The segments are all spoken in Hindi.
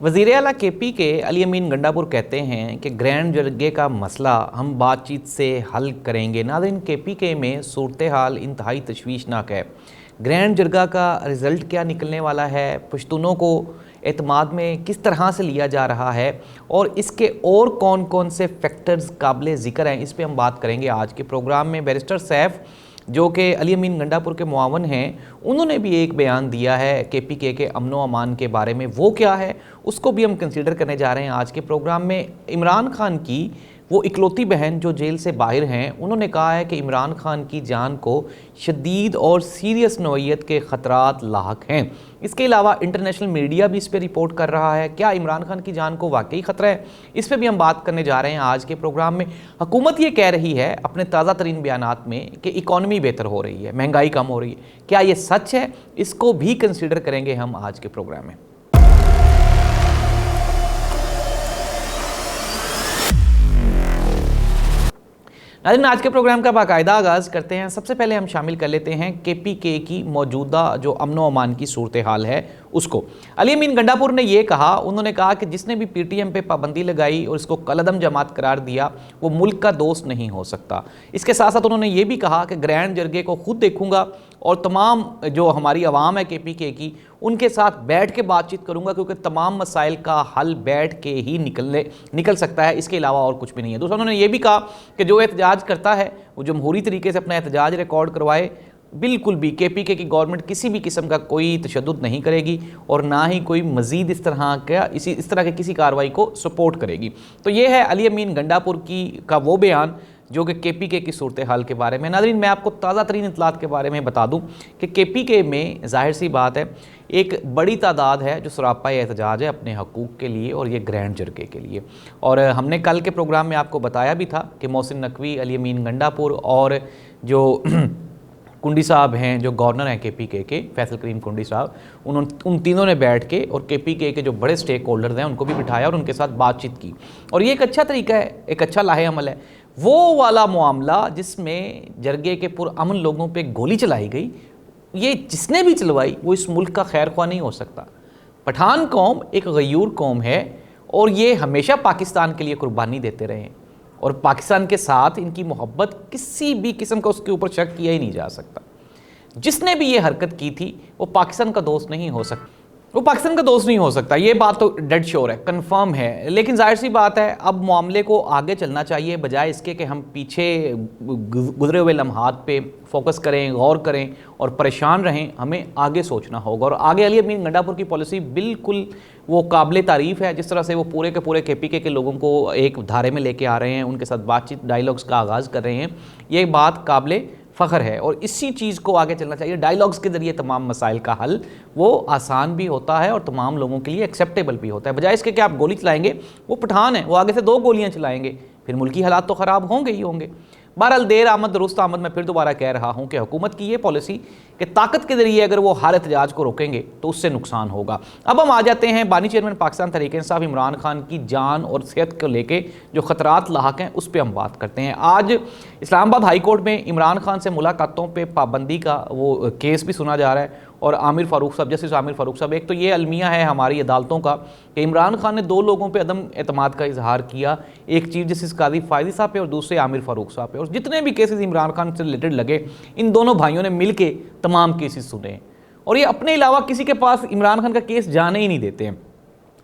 वज़ीर आला केपी के अली अमीन गंडापुर कहते हैं कि ग्रैंड जरगे का मसला हम बातचीत से हल करेंगे। नाज़रीन, केपी के में सूरत हाल इंतहाई तशवीशनाक है। ग्रैंड जरगा का रिज़ल्ट क्या निकलने वाला है, पश्तूनों को एतमाद में किस तरह से लिया जा रहा है और इसके और कौन कौन से फैक्टर्स काबिल ज़िक्र हैं, इस पर हम बात करेंगे आज के प्रोग्राम में। बैरिस्टर सैफ जो कि अली अमीन गंडापुर के मुआवन हैं, उन्होंने भी एक बयान दिया है KPK के अमनो अमान के बारे में। वो क्या है उसको भी हम कंसीडर करने जा रहे हैं आज के प्रोग्राम में। इमरान खान की वो इकलौती बहन जो जेल से बाहर हैं, उन्होंने कहा है कि इमरान खान की जान को शदीद और सीरियस नौइयत के ख़तरात लाहक हैं। इसके अलावा इंटरनेशनल मीडिया भी इस पर रिपोर्ट कर रहा है। क्या इमरान खान की जान को वाकई ख़तरा है, इस पर भी हम बात करने जा रहे हैं आज के प्रोग्राम में। हुकूमत ये कह रही है अपने ताज़ा तरीन बयानात में कि इकॉनमी बेहतर हो रही है, महंगाई कम हो रही है। क्या ये सच है, इसको भी कंसिडर करेंगे हम आज के प्रोग्राम में। नाज़रीन, आज के प्रोग्राम का बाकायदा आगाज़ करते हैं। सबसे पहले हम शामिल कर लेते हैं KPK की मौजूदा जो अमनो अमान की सूरत हाल है उसको। अली अमीन गंडापुर ने यह कहा, उन्होंने कहा कि जिसने भी PTM पे पाबंदी लगाई और इसको कलअदम जमात करार दिया वो मुल्क का दोस्त नहीं हो सकता। इसके साथ साथ उन्होंने ये भी कहा कि ग्रैंड जरगे को खुद देखूंगा और तमाम जो हमारी आवाम है KPK की, उनके साथ बैठ के बातचीत करूंगा, क्योंकि तमाम मसाइल का हल बैठ के ही निकल सकता है, इसके अलावा और कुछ भी नहीं है। दूसरा, उन्होंने ये भी कहा कि जो एहतजाज करता है वो जमहूरी तरीके से अपना एहतजाज रिकॉर्ड करवाए। बिल्कुल भी KPK की गवर्नमेंट किसी भी किस्म का कोई तशद्दुद नहीं करेगी और ना ही कोई मज़ीद इस तरह के किसी कार्रवाई को सपोर्ट करेगी। तो ये है अली अमीन गंडापुर का वो बयान जो कि KPK की सूरत हाल के बारे में। नाज़रीन, मैं आपको ताज़ा तरीन इतलात के बारे में बता दूं कि KPK में ज़ाहिर सी बात है एक बड़ी तादाद है जो सरापा एहतजाज है अपने हकूक़ के लिए, और ये ग्रैंड जरगे के लिए। और हमने कल के प्रोग्राम में आपको बताया भी था कि मोहसिन नकवी, अली अमीन गंडापुर और जो कुंडी साहब हैं जो गवर्नर हैं KPK के, फैसल करीम कुंडी साहब, उन तीनों ने बैठ के और KPK के जो बड़े स्टेक होल्डर्स हैं उनको भी बिठाया और उनके साथ बातचीत की। और ये एक अच्छा तरीका है, एक अच्छा लाहे अमल है। वो वाला मामला जिसमें जरगे के पुरअमन लोगों पे गोली चलाई गई, ये जिसने भी चलवाई वो इस मुल्क का खैर ख्वाह नहीं हो सकता। पठान कौम एक गयूर कौम है और ये हमेशा पाकिस्तान के लिए कुर्बानी देते रहे हैं और पाकिस्तान के साथ इनकी मोहब्बत किसी भी किस्म का उसके ऊपर शक किया ही नहीं जा सकता। जिसने भी ये हरकत की थी वो पाकिस्तान का दोस्त नहीं हो सकता, वो पाकिस्तान का दोस्त नहीं हो सकता। ये बात तो डेड श्योर है, कंफर्म है। लेकिन जाहिर सी बात है अब मामले को आगे चलना चाहिए, बजाय इसके कि हम पीछे गुजरे हुए लम्हात पे फोकस करें, गौर करें और परेशान रहें। हमें आगे सोचना होगा। और आगे अली अमीन गंडापुर की पॉलिसी बिल्कुल वो काबिल तारीफ़ है, जिस तरह से वो पूरे के पूरे KPK के लोगों को एक धारे में लेके आ रहे हैं, उनके साथ बातचीत डायलॉग्स का आगाज़ कर रहे हैं। ये बात काबिल फ़ख्र है और इसी चीज़ को आगे चलना चाहिए। डायलॉग्स के ज़रिए तमाम मसाइल का हल वो आसान भी होता है और तमाम लोगों के लिए एक्सेप्टेबल भी होता है, बजाय इसके कि आप गोली चलाएंगे। वो पठान है, वो आगे से 2 गोलियां चलाएंगे, फिर मुल्की हालात तो ख़राब होंगे ही होंगे। बहरहाल देर आमद दुरुस्त आमद, मैं फिर दोबारा कह रहा हूँ कि हुकूमत की ये पॉलिसी कि ताकत के ज़रिए अगर वो हर एहतजाज को रोकेंगे तो उससे नुकसान होगा। अब हम आ जाते हैं बानी चेयरमैन पाकिस्तान तहरीक इंसाफ इमरान खान की जान और सेहत को लेके जो ख़तरात लाहक हैं उस पर हम बात करते हैं। आज इस्लामाबाद हाई कोर्ट में इमरान खान से मुलाकातों पर पाबंदी का वो केस भी सुना जा रहा है और आमिर फ़ारूक साहब, जस्टिस आमिर फ़ारूक साहब, एक तो ये अलमिया है हमारी अदालतों का कि इमरान खान ने 2 लोगों पे अदम एतमाद का इजहार किया, एक चीफ जस्टिस काजी फ़ायदी साहब पे और दूसरे आमिर फ़ारूक साहब पे। और जितने भी केसेस इमरान खान से रिलेटेड लगे, इन दोनों भाइयों ने मिल के तमाम केसेस सुने और ये अपने अलावा किसी के पास इमरान खान का केस जाने ही नहीं देते हैं।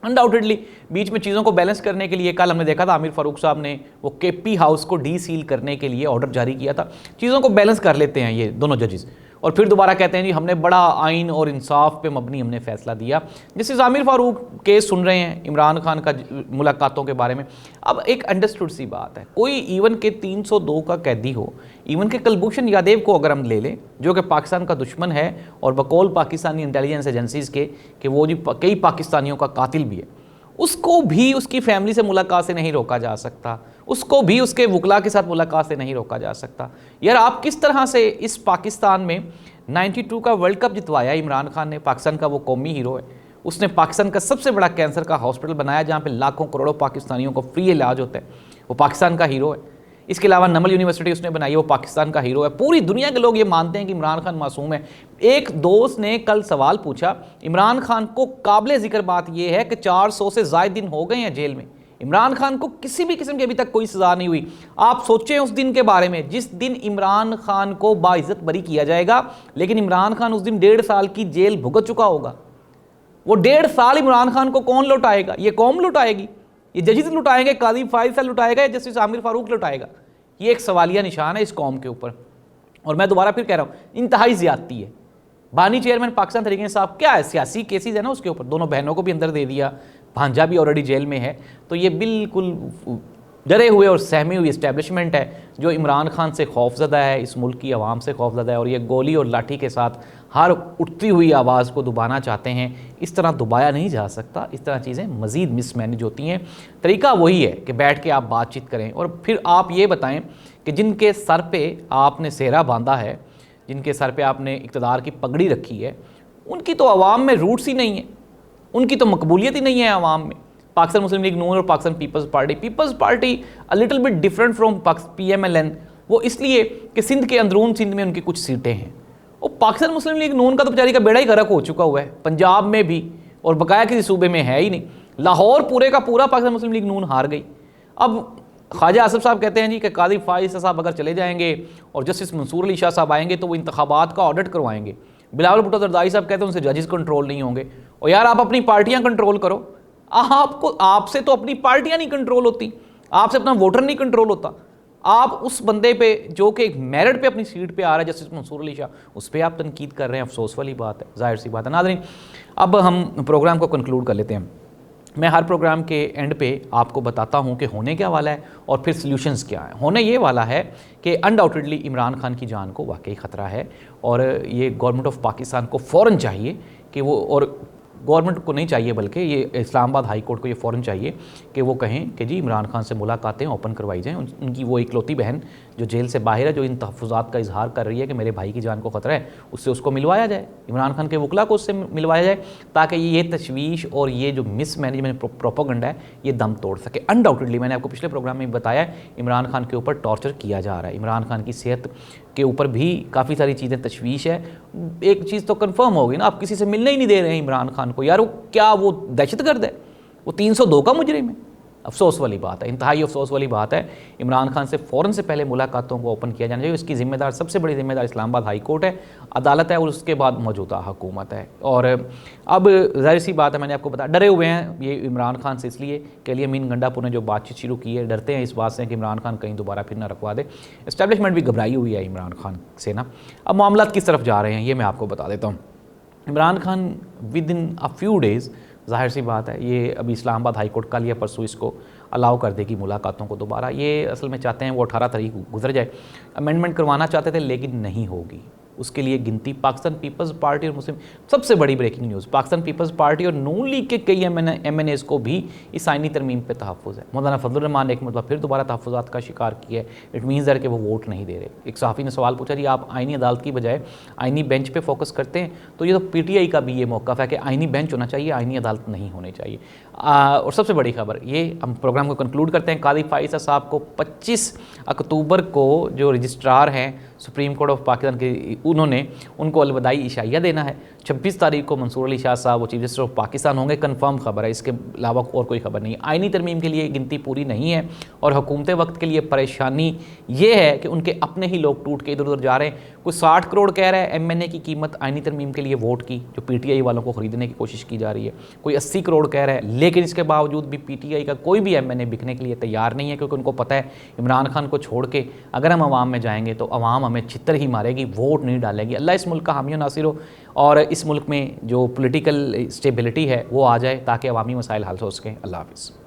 अनडाउटेडली बीच में चीज़ों को बैलेंस करने के लिए कल हमने देखा था आमिर फ़ारूक साहब ने वो KP हाउस को डीसील करने के लिए ऑर्डर जारी किया था। चीज़ों को बैलेंस कर लेते हैं ये दोनों जजेस और फिर दोबारा कहते हैं जी हमने बड़ा आइन और इंसाफ पे मबनी हमने फैसला दिया। जस्टिस आमिर फ़ारूक केस सुन रहे हैं इमरान खान का मुलाकातों के बारे में। अब एक अंडरस्टूड सी बात है, कोई इवन के 302 का कैदी हो, इवन के कुलभूषण यादव को अगर हम ले लें जो कि पाकिस्तान का दुश्मन है और बकौल पाकिस्तानी इंटेलिजेंस एजेंसीज़ के कि वो जी कई पाकिस्तानियों का कातिल भी है, उसको भी उसकी फैमिली से मुलाकात से नहीं रोका जा सकता, उसको भी उसके वकला के साथ मुलाकात से नहीं रोका जा सकता। यार आप किस तरह से इस पाकिस्तान में 92 का वर्ल्ड कप जितवाया इमरान खान ने, पाकिस्तान का वो कौमी हीरो है, उसने पाकिस्तान का सबसे बड़ा कैंसर का हॉस्पिटल बनाया जहाँ पे लाखों करोड़ों पाकिस्तानियों को फ्री इलाज होता है, वो पाकिस्तान का हीरो है। इसके अलावा नमल यूनिवर्सिटी उसने बनाई है, वो पाकिस्तान का हीरो है। पूरी दुनिया के लोग ये मानते हैं कि इमरान खान मासूम है। एक दोस्त ने कल सवाल पूछा, इमरान खान को काबिल जिक्र बात यह है कि 400 से ज़ायद दिन हो गए हैं जेल में, इमरान खान को किसी भी किस्म की अभी तक कोई सज़ा नहीं हुई। आप सोचें उस दिन के बारे में जिस दिन इमरान खान को बाइज्जत बरी किया जाएगा, लेकिन इमरान खान उस दिन 1.5 साल की जेल भुगत चुका होगा। वो 1.5 साल इमरान खान को कौन लौटाएगा? ये कौम लुटाएगी, ये जजेस लुटाएंगे, काजी फायसल लुटाएगा या जस्टिस आमिर फारूक लुटाएगा? ये एक सवालिया निशान है इस कौम के ऊपर। और मैं दोबारा फिर कह रहा हूँ, इंतहाई ज़्यादती है। बानी चेयरमैन पाकिस्तान तहरीक इंसाफ क्या है, सियासी केसेस है ना उसके ऊपर, दोनों बहनों को भी अंदर दे दिया, भांजा भी ऑलरेडी जेल में है। तो ये बिल्कुल डरे हुए और सहमी हुई इस्टेब्लिशमेंट है जो इमरान खान से खौफजदा है, इस मुल्क की आवाम से खौफजदा है, और ये गोली और लाठी के साथ हर उठती हुई आवाज़ को दबाना चाहते हैं। इस तरह दबाया नहीं जा सकता, इस तरह चीज़ें मज़ीद मिसमैनेज होती हैं। तरीका वही है कि बैठ के आप बातचीत करें और फिर आप ये बताएं कि जिनके सर पे आपने सेहरा बांधा है, जिनके सर पे आपने इक़्तिदार की पगड़ी रखी है, उनकी तो आवाम में रूट्स ही नहीं है, उनकी तो मकबूलियत ही नहीं है आवाम में। पाकिस्तान मुस्लिम लीग नून और Pakistan Peoples Party a little bit different from PMLN, वो इसलिए कि सिंध के अंदरून सिंध में उनकी कुछ सीटें हैं। और पाकिस्तान मुस्लिम लीग नून का तो बेचारी का बेड़ा ही गर्क हो चुका हुआ है, पंजाब में भी और बकाया किसी सूबे में है ही नहीं। लाहौर पूरे का पूरा पाकिस्तान मुस्लिम लीग नून हार गई। अब ख्वाजा आसिफ साहब कहते हैं जी कि काजी फाइज साहब अगर चले जाएंगे और जस्टिस मंसूर अली शाह साहब आएंगे तो वो इंतखाबात का ऑडिट करवाएंगे। बिलावल भुट्टो जरदारी साहब कहते हैं उनसे जजेस कंट्रोल नहीं होंगे। और यार आप अपनी पार्टियां कंट्रोल करो, आपसे तो अपनी पार्टियां नहीं कंट्रोल होती, आपसे अपना वोटर नहीं कंट्रोल होता। आप उस बंदे पे जो कि एक मेरिट पे अपनी सीट पे आ रहा है जस्टिस मंसूर अली शाह, उस पर आप तनकीद कर रहे हैं, अफसोस वाली बात है, जाहिर सी बात है। नाज़रीन, अब हम प्रोग्राम को कंक्लूड कर लेते हैं। मैं हर प्रोग्राम के एंड पे आपको बताता हूं कि होने क्या वाला है और फिर सॉल्यूशंस क्या हैं। होने ये वाला है कि अनडाउटेडली इमरान खान की जान को वाकई ख़तरा है और ये गवर्नमेंट ऑफ पाकिस्तान को फ़ौरन चाहिए कि वो, और गवर्नमेंट को नहीं चाहिए बल्कि ये इस्लामाबाद हाई कोर्ट को ये फ़ौरन चाहिए कि वो कहें कि जी इमरान खान से मुलाकातें ओपन करवाई जाएँ। उनकी वो इकलौती बहन जो जेल से बाहर है, जो इन तहफ़्फ़ुज़ात का इजहार कर रही है कि मेरे भाई की जान को ख़तरा है, उससे उसको मिलवाया जाए, इमरान खान के वकला को उससे मिलवाया जाए, ताकि ये तशवीश और ये जो मिसमैनेजमेंट प्रोपेगेंडा है ये दम तोड़ सके। अनडाउटेडली मैंने आपको पिछले प्रोग्राम में बताया है, इमरान खान के ऊपर टॉर्चर किया जा रहा है, इमरान खान की सेहत के ऊपर भी काफ़ी सारी चीज़ें तशवीश है। एक चीज़ तो कन्फर्म होगी ना, आप किसी से मिलने ही नहीं दे रहे हैं इमरान खान को। यार वो क्या, वो दहशतगर्द है, वो 302 का मुजरिम है। अफसोस वाली बात है, इंतहाई अफसोस वाली बात है। इमरान खान से फ़ौरन से पहले मुलाकातों को ओपन किया जाना चाहिए। इसकी ज़िम्मेदार, सबसे बड़ी ज़िम्मेदार इस्लामाबाद हाई कोर्ट है, अदालत है, और उसके बाद मौजूदा हुकूमत है। और अब ज़ाहिर सी बात है, मैंने आपको बताया, डरे हुए हैं ये इमरान खान से इसलिए कि अली अमीन गंडापुर ने जो बातचीत शुरू की है, डरते हैं इस बात से कि इमरान खान कहीं दोबारा फिर ना रखवा दे। इस्टेब्लिशमेंट भी घबराई हुई है इमरान खान से ना। अब मामला किस तरफ जा रहे हैं ये मैं आपको बता देता हूँ। Imran Khan with in a few days, ज़ाहिर सी बात है, ये अभी इस्लामाबाद हाई कोर्ट कल या परसों इसको अलाउ कर देगी मुलाकातों को दोबारा। ये असल में चाहते हैं वो 18 तारीख गुजर जाए, अमेंडमेंट करवाना चाहते थे लेकिन नहीं होगी। उसके लिए गिनती पाकिस्तान पीपल्स पार्टी और मुस्लिम, सबसे बड़ी ब्रेकिंग न्यूज़, पाकिस्तान पीपल्स पार्टी और नून लीग के कई MNAs को भी इस आइनी तरमीम पे तहफ़्फ़ुज़ है। मौलाना फजलुर रहमान ने एक मतलब फिर दोबारा तहफ़्फ़ुज़ात का शिकार किया है। इट मीन्स दैट कि वो वोट नहीं दे रहे। एक सहाफ़ी ने सवाल पूछा, जी आप आइनी अदालत की बजाय आइनी बेंच पर फोकस करते हैं, तो ये तो PTI का भी ये मौक़िफ़ है कि आइनी बेंच होना चाहिए, आइनी अदालत नहीं होनी चाहिए। और सबसे बड़ी खबर ये, हम प्रोग्राम को कंक्लूड करते हैं। कादी फाइज़ साहब को 25 अक्टूबर को जो रजिस्ट्रार हैं सुप्रीम कोर्ट ऑफ पाकिस्तान के, उन्होंने उनको अलविदाई इशाइया देना है। 26 तारीख को मंसूर अली शाह साहब वो चीफ जस्टिस ऑफ पाकिस्तान होंगे, कंफर्म खबर है, इसके अलावा और कोई खबर नहीं है। आइनी तरमीम के लिए गिनती पूरी नहीं है और हुकूमत वक्त के लिए परेशानी ये है कि उनके अपने ही लोग टूट के इधर उधर जा रहे हैं। कोई 60 करोड़ कह रहा है MNA की कीमत आइनी तरमीम के लिए वोट की, जो PTI वालों को ख़रीदने की कोशिश की जा रही है। कोई 80 करोड़ कह रहा है, लेकिन इसके बावजूद भी PTI का कोई भी MNA बिकने के लिए तैयार नहीं है, क्योंकि उनको पता है इमरान खान को छोड़ के अगर हम अवाम में जाएंगे तो अवाम हमें छितर ही मारेगी, वोट नहीं डालेगी। अल्लाह इस मुल्क का हामी और नासिर हो और इस मुल्क में जो पॉलिटिकल स्टेबिलिटी है वो आ जाए ताकि अवामी मसाइल हल हो सकें। अल्लाह हाफ़िज़।